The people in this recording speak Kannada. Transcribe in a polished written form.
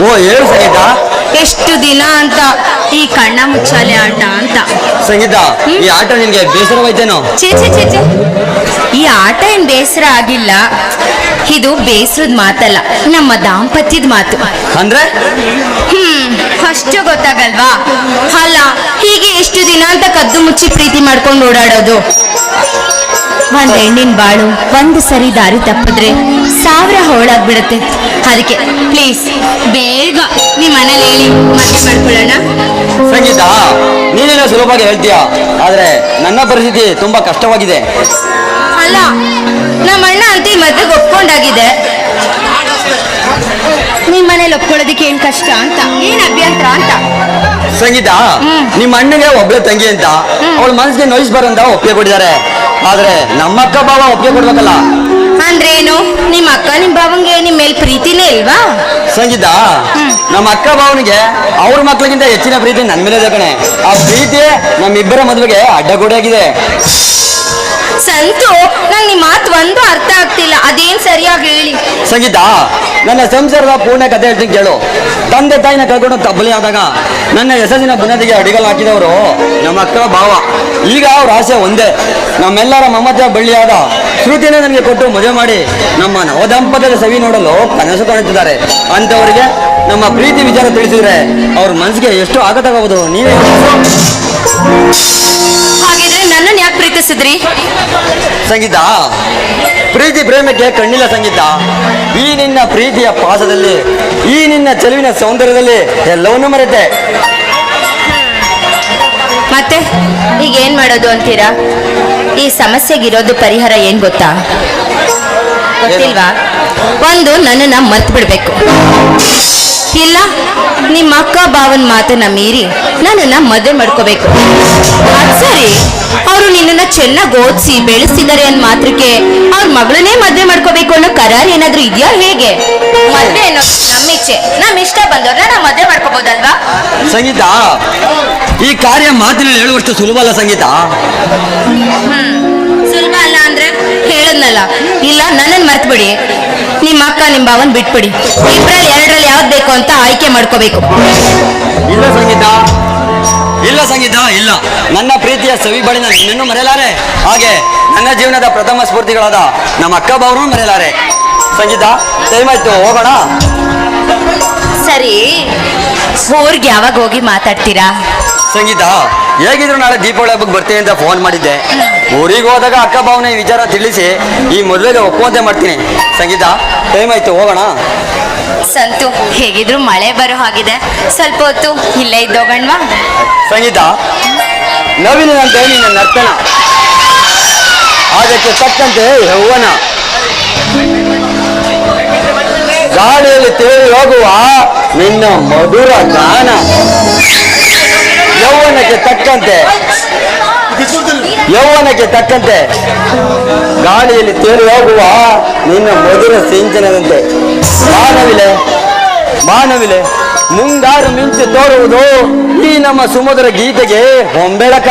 ಓ ಹೇಳು ಸಂಗೀತ. ಎಷ್ಟು ದಿನ ಅಂತ ಈ ಕಣ್ಣ ಮುಚ್ಚಾಲೆ ಆಟ ಅಂತ. ಸಂಗೀತ, ಈ ಆಟ ನಿನ್ಗೆ ಬೇಸರವಾಯ್ತೇನೋ? ಚೇ ಚೇ ಚೇ ಚೇ, ಈ ಆಟ ಏನ್ ಬೇಸರ ಆಗಿಲ್ಲ. ಇದು ಬೇಸರದ ಮಾತಲ್ಲ, ನಮ್ಮ ದಾಂಪತ್ಯದ ಮಾತು. ಅಂದ್ರೆ ಅಷ್ಟು ಗೊತ್ತಾಗಲ್ವಾ? ಅಲ್ಲ, ಹೀಗೆ ಎಷ್ಟು ದಿನ ಅಂತ ಕದ್ದು ಮುಚ್ಚಿ ಪ್ರೀತಿ ಮಾಡ್ಕೊಂಡು ಓಡಾಡೋದು. ಒಂದ್ ಹೆಣ್ಣಿನ ಬಾಳು ಒಂದು ಸರಿ ದಾರಿ ತಪ್ಪಿದ್ರೆ 1000 ಹೋಳಾಗ್ಬಿಡತ್ತೆ. ಅದಕ್ಕೆ ಪ್ಲೀಸ್ ಬೇಗ ನಿಮ್ಮ ಮನೇಲಿ ಹೇಳಿ ಮದುವೆ ಮಾಡ್ಕೊಳ್ಳೋಣ. ಸಂಗೀತ, ನೀನೇನೋ ಸುಲಭವಾಗಿ ಹೇಳ್ತೀಯ, ಆದ್ರೆ ನನ್ನ ಪರಿಸ್ಥಿತಿ ತುಂಬಾ ಕಷ್ಟವಾಗಿದೆ. ಅಲ್ಲ, ನಮ್ಮ ಅಣ್ಣ ಅಂತ ಈ ಮದ್ವೆಗೆ ಒಪ್ಕೊಂಡಾಗಿದೆ. ನಿಮ್ಮ ಮನೇಲಿ ಒಪ್ಕೊಳ್ಳೋದಕ್ಕೆ ಏನ್ ಕಷ್ಟ ಅಂತ, ಏನ್ ಅಭ್ಯಂತರ ಅಂತ? ಸಂಗೀತ, ನಿಮ್ಮ ಅಣ್ಣಗೆ ಒಬ್ಳೆ ತಂಗಿ ಅಂತ ಅವಳ ಮನಸ್ಸಿಗೆ ನೋಯಿಸ್ಬಾರಂತ ಒಪ್ಪಿಗೆ ಕೊಟ್ಟಿದ್ದಾರೆ. ಆದ್ರೆ ನಮ್ಮ ಅಕ್ಕ ಬಾವ ಒಪ್ಪಿಗೆ ಕೊಡ್ಬೇಕಲ್ಲ. ಅಂದ್ರೇನು, ನಿಮ್ಮ ಅಕ್ಕ ನಿಮ್ ಬಾವಂಗೆ ನಿಮ್ ಮೇಲ್ ಪ್ರೀತಿನೇ ಇಲ್ವಾ? ಸಂಗೀತ, ನಮ್ಮ ಅಕ್ಕ ಬಾವನಿಗೆ ಅವ್ರ ಮಕ್ಳಿಗಿಂತ ಹೆಚ್ಚಿನ ಪ್ರೀತಿ ನನ್ನ ಮೇಲೆ ಇದೆ ಕಣೆ. ಆ ಪ್ರೀತಿ ನಮ್ಮಿಬ್ಬರ ಮದುವೆಗೆ ಅಡ್ಡಗೋಡೆಯಾಗಿದೆ. ಸಂತು, ನಂಗೆ ನಿಮ್ಮ ಮಾತು ಒಂದು ಅರ್ಥ ಆಗ್ತಿಲ್ಲ. ಅದೇನ್ ಸರಿಯಾಗಿ ಹೇಳಿ. ಸಂಗೀತ, ನನ್ನ ಸಂಸಾರದ ಪೂರ್ಣ ಕಥೆ ಹೇಳ್ತೀನಿ ಕೇಳು. ತಂದೆ ತಾಯಿನ ಕಳ್ಕೊಂಡು ತಬ್ಬಲಿ ಆದಾಗ ನನ್ನ ಯಶಸ್ಸಿನ ಬುನಾದಿಗೆ ಅಡಿಗಲ್ ಹಾಕಿದವರು ನಮ್ಮ ಅಕ್ಕ ಬಾವ. ಈಗ ಅವ್ರ ಆಸೆ ಒಂದೇ, ನಮ್ಮೆಲ್ಲರ ಮಮತೆಯ ಬಳ್ಳಿಯಾದ ಶ್ರುತಿನೇ ನನಗೆ ಕೊಟ್ಟು ಮದುವೆ ಮಾಡಿ ನಮ್ಮ ನವದಂಪತ್ಯದ ಸವಿ ನೋಡಲು ಕನಸು ಕಾಣುತ್ತಿದ್ದಾರೆ. ಅಂತವರಿಗೆ ನಮ್ಮ ಪ್ರೀತಿ ವಿಚಾರ ತಿಳಿಸಿದ್ರೆ ಅವ್ರ ಮನಸ್ಸಿಗೆ ಎಷ್ಟು ಆಘಾತವಾಗುವುದು ನೀವೇ. ಹಾಗಿದ್ರೆ ನನ್ನನ್ನು ಯಾಕೆ ಪ್ರೀತಿಸಿದ್ರಿ? ಸಂಗೀತ, ಪ್ರೀತಿ ಪ್ರೇಮಕ್ಕೆ ಕಣ್ಣಿಲ್ಲ ಸಂಗೀತ. ಈ ನಿನ್ನ ಪ್ರೀತಿಯ ಪಾಸದಲ್ಲಿ, ಈ ನಿನ್ನ ಚೆಲುವಿನ ಸೌಂದರ್ಯದಲ್ಲಿ ಎಲ್ಲವನ್ನೂ ಮರೆತೆ. ಮತ್ತೆ ಈಗ ಏನ್ ಮಾಡೋದು ಅಂತೀರಾ? ಈ ಸಮಸ್ಯೆಗಿರೋದು ಪರಿಹಾರ ಏನ್ ಗೊತ್ತಾ? ಗೊತ್ತಿಲ್ವಾ? ಒಂದು, ನನ್ನನ್ನ ಮರ್ತು ಬಿಡ್ಬೇಕು. ಇಲ್ಲ, ನಿಮ್ಮ ಅಕ್ಕ ಬಾವನ್ ಮಾತನ್ನ ಮೀರಿ ನನ್ನನ್ನ ಮದುವೆ ಮಾಡ್ಕೋಬೇಕು. ಅದ್ ಸರಿ, ಅವರು ನಿನ್ನನ್ನ ಚೆನ್ನಾಗಿ ಓದಿಸಿ ಬೆಳೆಸಿದ್ದಾರೆ ಅಂದ್ ಮಾತ್ರಕ್ಕೆ ಅವ್ರ ಮಗಳನ್ನೇ ಮದುವೆ ಮಾಡ್ಕೋಬೇಕು ಅನ್ನೋ ಕರಾರ್ ಏನಾದ್ರೂ ಇದೆಯಾ? ಹೇಗೆ ಮದುವೆ ಅನ್ನೋ ನಮ್ಮ ಇಚ್ಛೆ, ನಮ್ ಇಷ್ಟ ಬಂದವ್ರನ್ನ ನಾವು ಮದುವೆ ಮಾಡ್ಕೋಬಹುದಲ್ವಾ? ಸಂಗೀತ, ಈ ಕಾರ್ಯ ಮಾತಿನಲ್ಲಿ ಹೇಳುವಷ್ಟು ಸುಲಭ ಅಲ್ಲ ಸಂಗೀತ. ಸುಲಭ ಅಲ್ಲ ಅಂದ್ರೆ ಹೇಳದ್ನಲ್ಲ. ಇಲ್ಲ, ನನ್ನನ್ನು ಮರ್ತು ಬಿಡಿ, ನಿಮ್ಮ ಅಕ್ಕ ನಿಮ್ಮ ಭಾವನ್ ಬಿಟ್ಬಿಡಿ. ಇಬ್ಬರಲ್ಲಿ ಎರಡರಲ್ಲಿ ಯಾವ್ದು ಬೇಕು ಅಂತ ಆಯ್ಕೆ ಮಾಡ್ಕೋಬೇಕು. ಇಲ್ಲ ಸಂಗೀತ, ಇಲ್ಲ ಸಂಗೀತ, ಇಲ್ಲ. ನನ್ನ ಪ್ರೀತಿಯ ಸವಿ ಬಳಿನ ನಿನ್ನನ್ನು ಮರೆಯಲಾರೆ, ಹಾಗೆ ನನ್ನ ಜೀವನದ ಪ್ರಥಮ ಸ್ಫೂರ್ತಿಗಳಾದ ನಮ್ಮ ಅಕ್ಕ ಬಾವನೂ ಮರೆಯಲಾರೆ. ಸಂಗೀತ, ಟೈಮ್ ಆಯ್ತು, ಹೋಗೋಣ. ಸರಿ, ಊರ್ಗೆ ಯಾವಾಗ ಹೋಗಿ ಮಾತಾಡ್ತೀರಾ? ಸಂಗೀತ, ಹೇಗಿದ್ರು ನಾಳೆ ದೀಪಾವಳಿ ಹಬ್ಬಕ್ಕೆ ಬರ್ತೀನಿ ಅಂತ ಫೋನ್ ಮಾಡಿದ್ದೆ. ಊರಿಗೆ ಹೋದಾಗ ಅಕ್ಕ ಭಾವನೆ ವಿಚಾರ ತಿಳಿಸಿ ಈ ಮದುವೆಗೆ ಒಪ್ಪುವಂತೆ ಮಾಡ್ತೀನಿ. ಸಂಗೀತ, ಟೈಮ್ ಆಯ್ತು, ಹೋಗೋಣ. ಸಂತು, ಹೇಗಿದ್ರು ಮಳೆ ಬರೋ ಹಾಗಿದೆ, ಸ್ವಲ್ಪ ಹೊತ್ತು ಇಲ್ಲೇ ಇದ್ದೋಗಣ್ವಾ? ಸಂಗೀತ, ನವಿಲಿನಂತೆ ನಿನ್ನ ನರ್ತನ, ಅದಕ್ಕೆ ತಕ್ಕಂತೆ ಯೌವನ, ಗಾಳಿಯಲ್ಲಿ ತೇಲಿ ಹೋಗುವ ನಿನ್ನ ಮಧುರ ಗಾನ, ಯೌವನಕ್ಕೆ ತಕ್ಕಂತೆ ಗಾಳಿಯಲ್ಲಿ ತೇಲಿ ಹೋಗುವ ನಿನ್ನ ಮಧುರ ಸಿಂಚನದಂತೆ. ಮಾನವಿಲೆ ಮುಂಗಾರು ಮಿಂಚು ತೋರುವುದು ಈ ನಮ್ಮ ಸುಮಧುರ ಗೀತೆಗೆ ಹೊಂಬೆಳಕ.